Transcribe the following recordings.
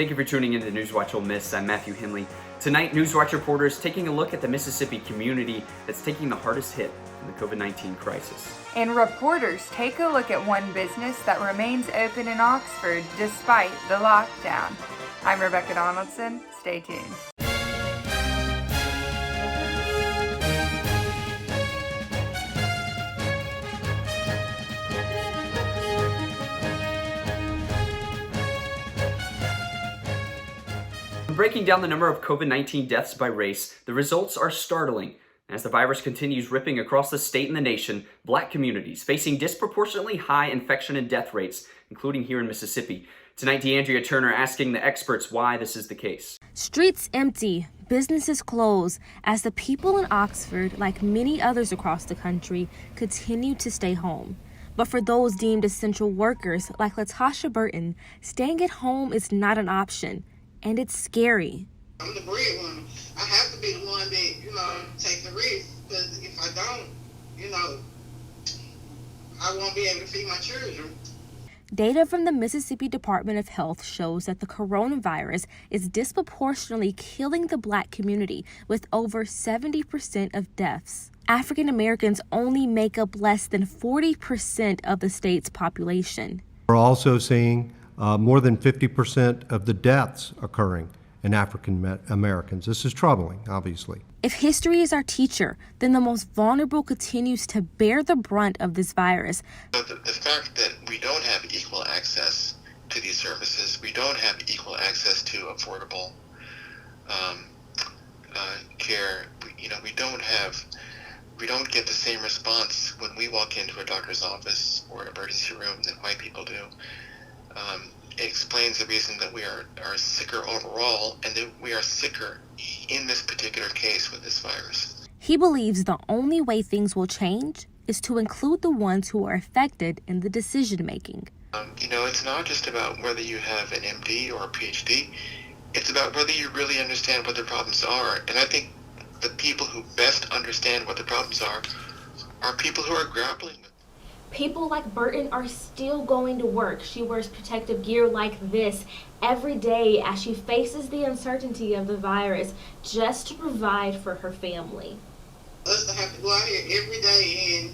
Thank you for tuning in to NewsWatch Ole Miss. I'm Matthew Hendley. Tonight, NewsWatch reporters taking a look at the Mississippi community that's taking the hardest hit from the COVID-19 crisis. And reporters take a look at one business that remains open in Oxford despite the lockdown. I'm Rebecca Donaldson. Stay tuned. Breaking down the number of COVID-19 deaths by race, the results are startling. As the virus continues ripping across the state and the nation, Black communities facing disproportionately high infection and death rates, including here in Mississippi. Tonight, DeAndrea Turner asking the experts why this is the case. Streets empty, businesses close, as the people in Oxford, like many others across the country, continue to stay home. But for those deemed essential workers, like Latasha Burton, staying at home is not an option. And it's scary. I'm the breadwinner. I have to be the one that, take the risk. Because if I don't, I won't be able to feed my children. Data from the Mississippi Department of Health shows that the coronavirus is disproportionately killing the Black community with over 70% of deaths. African Americans only make up less than 40% of the state's population. We're also seeing more than 50% of the deaths occurring in African Americans. This is troubling, obviously. If history is our teacher, then the most vulnerable continues to bear the brunt of this virus. The fact that we don't have equal access to these services, we don't have equal access to affordable care, we don't get the same response when we walk into a doctor's office or an emergency room that white people do. It explains the reason that we are sicker overall and that we are sicker in this particular case with this virus. He believes the only way things will change is to include the ones who are affected in the decision making. It's not just about whether you have an MD or a PhD. It's about whether you really understand what the problems are. And I think the people who best understand what the problems are people who are grappling with. People like Burton are still going to work. She wears protective gear like this every day as she faces the uncertainty of the virus just to provide for her family. Us to have to go out here every day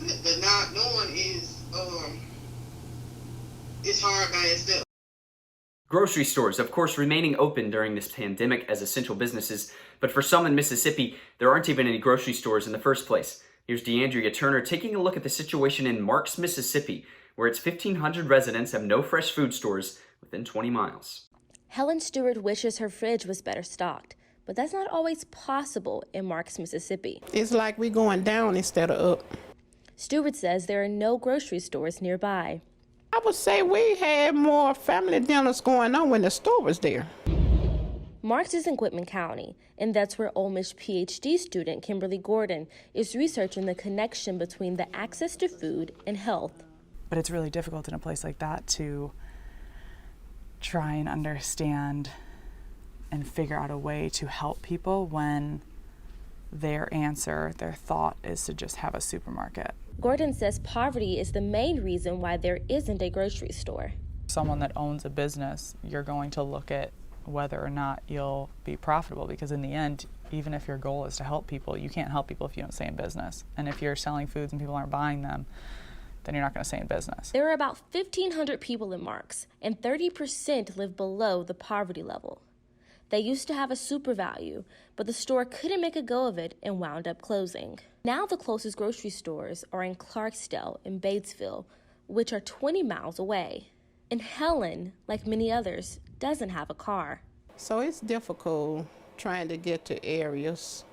and the not knowing is it's hard by itself. Grocery stores, of course, remaining open during this pandemic as essential businesses, but for some in Mississippi, there aren't even any grocery stores in the first place. Here's DeAndrea Turner taking a look at the situation in Marks, Mississippi, where its 1,500 residents have no fresh food stores within 20 miles. Helen Stewart wishes her fridge was better stocked, but that's not always possible in Marks, Mississippi. It's like we're going down instead of up. Stewart says there are no grocery stores nearby. I would say we had more family dinners going on when the store was there. Marks is in Whitman County, and that's where Ole Miss PhD student Kimberly Gordon is researching the connection between the access to food and health. But it's really difficult in a place like that to try and understand and figure out a way to help people when their answer, their thought is to just have a supermarket. Gordon says poverty is the main reason why there isn't a grocery store. Someone that owns a business, you're going to look at whether or not you'll be profitable, because in the end, even if your goal is to help people, you can't help people if you don't stay in business. And if you're selling foods and people aren't buying them, then you're not going to stay in business. There are about 1,500 people in Marks, and 30% live below the poverty level. They used to have a super value, but the store couldn't make a go of it and wound up closing. Now the closest grocery stores are in Clarksdale and Batesville, which are 20 miles away. And Helen, like many others, doesn't have a car. So it's difficult trying to get to areas.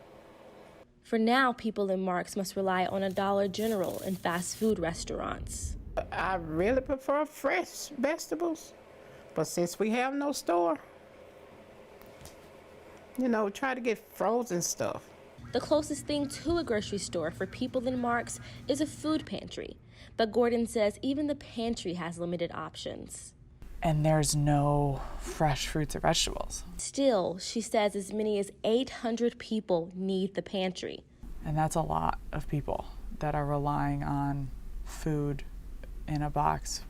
For now, people in Marks must rely on a Dollar General and fast food restaurants. I really prefer fresh vegetables, but since we have no store, try to get frozen stuff. The closest thing to a grocery store for people in Marks is a food pantry. But Gordon says even the pantry has limited options. And there's no fresh fruits or vegetables. Still, she says as many as 800 people need the pantry. And that's a lot of people that are relying on food in a box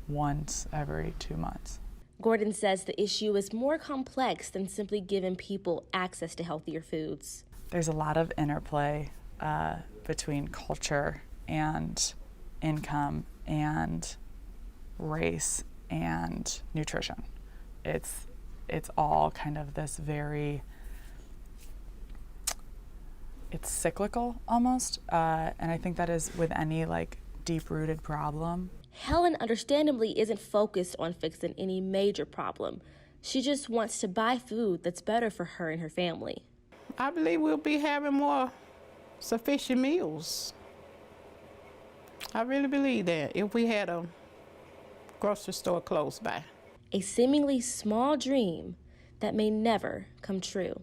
once every 2 months. Gordon says the issue is more complex than simply giving people access to healthier foods. There's a lot of interplay between culture and income and race and nutrition. It's all kind of this it's cyclical almost, and I think that is with any deep-rooted problem. Helen understandably isn't focused on fixing any major problem. She just wants to buy food that's better for her and her family. I believe we'll be having more sufficient meals. I really believe that if we had a grocery store close by. A seemingly small dream that may never come true.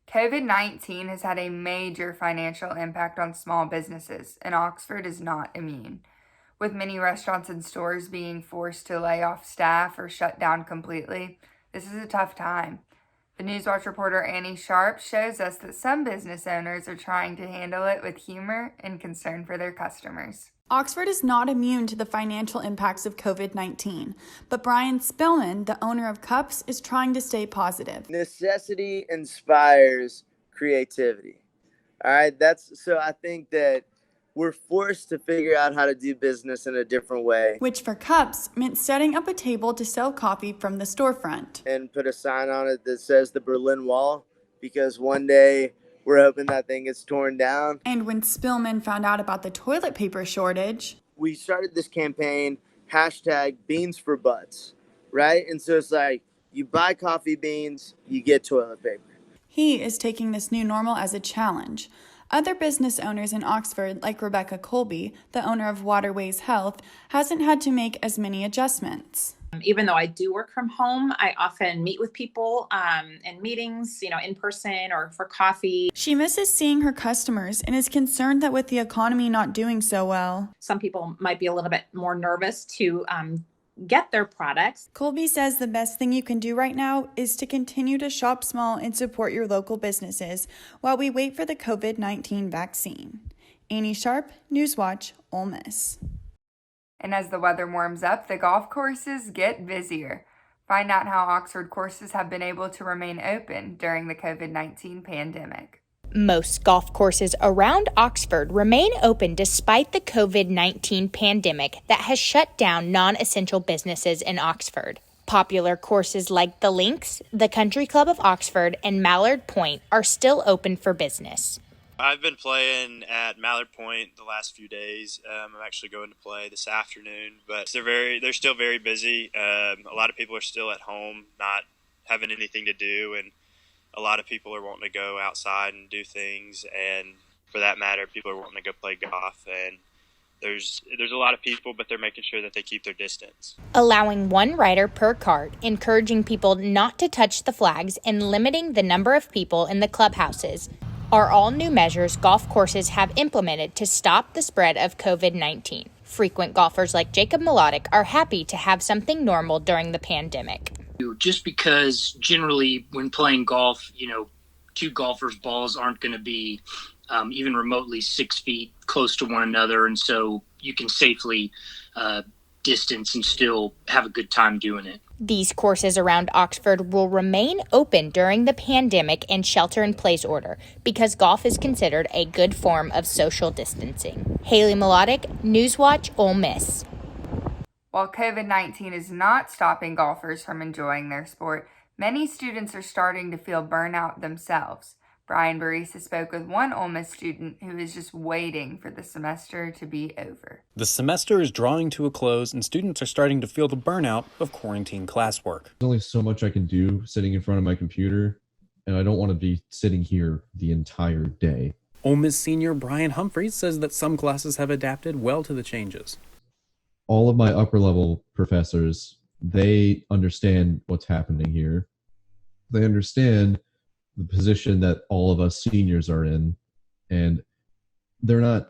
COVID-19 has had a major financial impact on small businesses, and Oxford is not immune. With many restaurants and stores being forced to lay off staff or shut down completely, this is a tough time. The NewsWatch reporter Annie Sharp shows us that some business owners are trying to handle it with humor and concern for their customers. Oxford is not immune to the financial impacts of COVID-19, but Brian Spillman, the owner of Cups, is trying to stay positive. Necessity inspires creativity. All right, so I think that we're forced to figure out how to do business in a different way. Which for Cups meant setting up a table to sell coffee from the storefront. And put a sign on it that says the Berlin Wall, because one day we're hoping that thing gets torn down. And when Spillman found out about the toilet paper shortage, we started this campaign, #BeansForButts, right? And so it's like, you buy coffee beans, you get toilet paper. He is taking this new normal as a challenge. Other business owners in Oxford, like Rebecca Colby, the owner of Waterways Health, hasn't had to make as many adjustments. Even though I do work from home, I often meet with people in meetings, in person or for coffee. She misses seeing her customers and is concerned that with the economy not doing so well, some people might be a little bit more nervous to get their products. Colby says the best thing you can do right now is to continue to shop small and support your local businesses while we wait for the COVID-19 vaccine. Annie Sharp, NewsWatch, Ole Miss. And as the weather warms up, the golf courses get busier. Find out how Oxford courses have been able to remain open during the COVID-19 pandemic. Most golf courses around Oxford remain open despite the COVID-19 pandemic that has shut down non-essential businesses in Oxford. Popular courses like the Links, the Country Club of Oxford, and Mallard Point are still open for business. I've been playing at Mallard Point the last few days. I'm actually going to play this afternoon, but they're still very busy. A lot of people are still at home, not having anything to do, and a lot of people are wanting to go outside and do things, and for that matter, people are wanting to go play golf. And there's a lot of people, but they're making sure that they keep their distance. Allowing one rider per cart, encouraging people not to touch the flags, and limiting the number of people in the clubhouses are all new measures golf courses have implemented to stop the spread of COVID-19. Frequent golfers like Jacob Melodic are happy to have something normal during the pandemic. Just because generally when playing golf, two golfers' balls aren't going to be even remotely 6 feet close to one another. And so you can safely distance and still have a good time doing it. These courses around Oxford will remain open during the pandemic and shelter-in-place order because golf is considered a good form of social distancing. Haley Melodic, NewsWatch Ole Miss. While COVID-19 is not stopping golfers from enjoying their sport, many students are starting to feel burnout themselves. Brian Barisa spoke with one Ole Miss student who is just waiting for the semester to be over. The semester is drawing to a close and students are starting to feel the burnout of quarantine classwork. There's only so much I can do sitting in front of my computer, and I don't want to be sitting here the entire day. Ole Miss senior Brian Humphreys says that some classes have adapted well to the changes. All of my upper level professors, they understand what's happening here. They understand the position that all of us seniors are in, and they're not,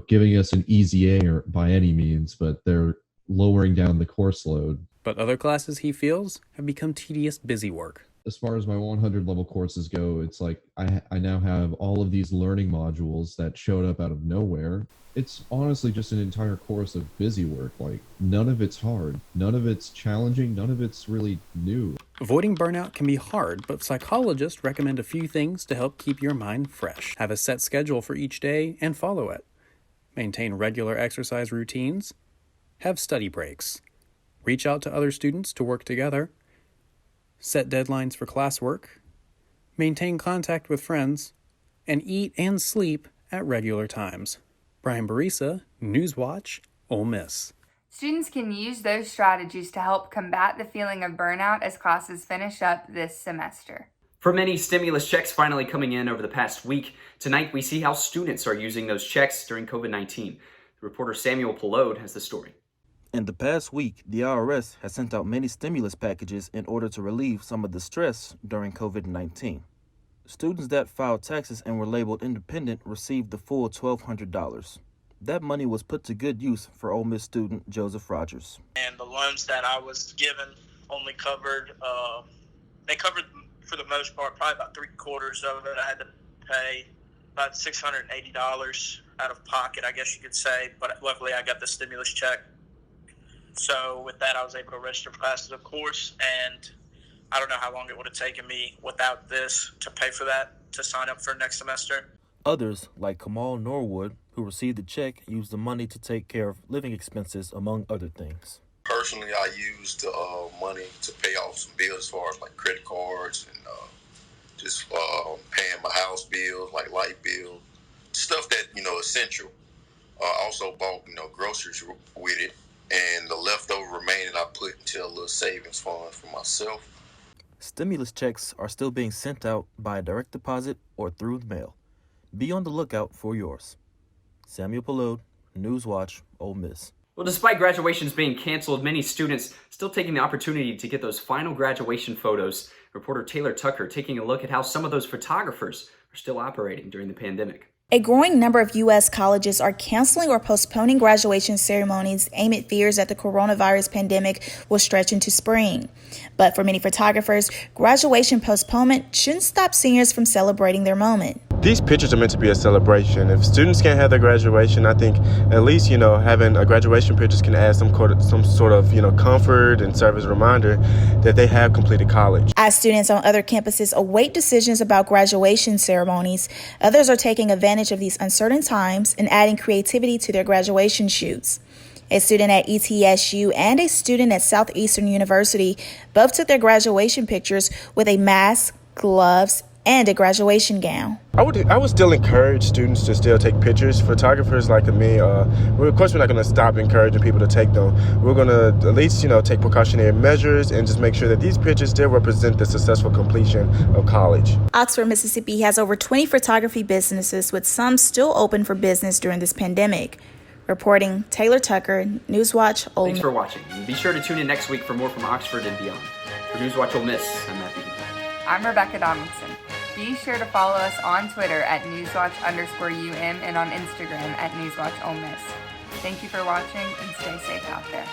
giving us an easy A or by any means, but they're lowering down the course load. But other classes, he feels, have become tedious busy work. As far as my 100 level courses go, it's like I now have all of these learning modules that showed up out of nowhere. It's honestly just an entire course of busy work. Like, none of it's hard, none of it's challenging, none of it's really new. Avoiding burnout can be hard, but psychologists recommend a few things to help keep your mind fresh. Have a set schedule for each day and follow it. Maintain regular exercise routines. Have study breaks. Reach out to other students to work together. Set deadlines for classwork. Maintain contact with friends. And eat and sleep at regular times. Brian Barisa, NewsWatch, Ole Miss. Students can use those strategies to help combat the feeling of burnout as classes finish up this semester. For many, stimulus checks finally coming in over the past week. Tonight, we see how students are using those checks during COVID-19. Reporter Samuel Pelode has the story. In the past week, the IRS has sent out many stimulus packages in order to relieve some of the stress during COVID-19. Students that filed taxes and were labeled independent received the full $1,200. That money was put to good use for Ole Miss student Joseph Rogers. And the loans that I was given only covered, they covered for the most part, probably about 3/4 of it. I had to pay about $680 out of pocket, I guess you could say. But luckily, I got the stimulus check. So with that, I was able to register for classes, of course. And I don't know how long it would have taken me without this to pay for that, to sign up for next semester. Others, like Kamal Norwood, who received the check, used the money to take care of living expenses, among other things. Personally, I used money to pay off some bills as far as like credit cards and just paying my house bills, like light bills, stuff that, essential. Also bought, groceries with it, and the leftover remaining I put into a little savings fund for myself. Stimulus checks are still being sent out by direct deposit or through the mail. Be on the lookout for yours. Samuel Pelode, NewsWatch, Ole Miss. Well, despite graduations being canceled, many students still taking the opportunity to get those final graduation photos. Reporter Taylor Tucker taking a look at how some of those photographers are still operating during the pandemic. A growing number of U.S. colleges are canceling or postponing graduation ceremonies amid fears that the coronavirus pandemic will stretch into spring. But for many photographers, graduation postponement shouldn't stop seniors from celebrating their moment. These pictures are meant to be a celebration. If students can't have their graduation, I think at least, having a graduation pictures can add some sort of, comfort and serve as a reminder that they have completed college. As students on other campuses await decisions about graduation ceremonies, others are taking advantage of these uncertain times and adding creativity to their graduation shoots. A student at ETSU and a student at Southeastern University both took their graduation pictures with a mask, gloves, and a graduation gown. I would still encourage students to still take pictures. Photographers like me, of course we're not going to stop encouraging people to take them. We're going to at least, take precautionary measures and just make sure that these pictures still represent the successful completion of college. Oxford, Mississippi has over 20 photography businesses, with some still open for business during this pandemic. Reporting, Taylor Tucker, NewsWatch Ole Miss. Thanks for watching. And be sure to tune in next week for more from Oxford and beyond. For NewsWatch Ole Miss, I'm Matthew. I'm Rebecca Donaldson. Be sure to follow us on Twitter at NewsWatch_UM and on Instagram at NewsWatch Ole Miss. Thank you for watching and stay safe out there.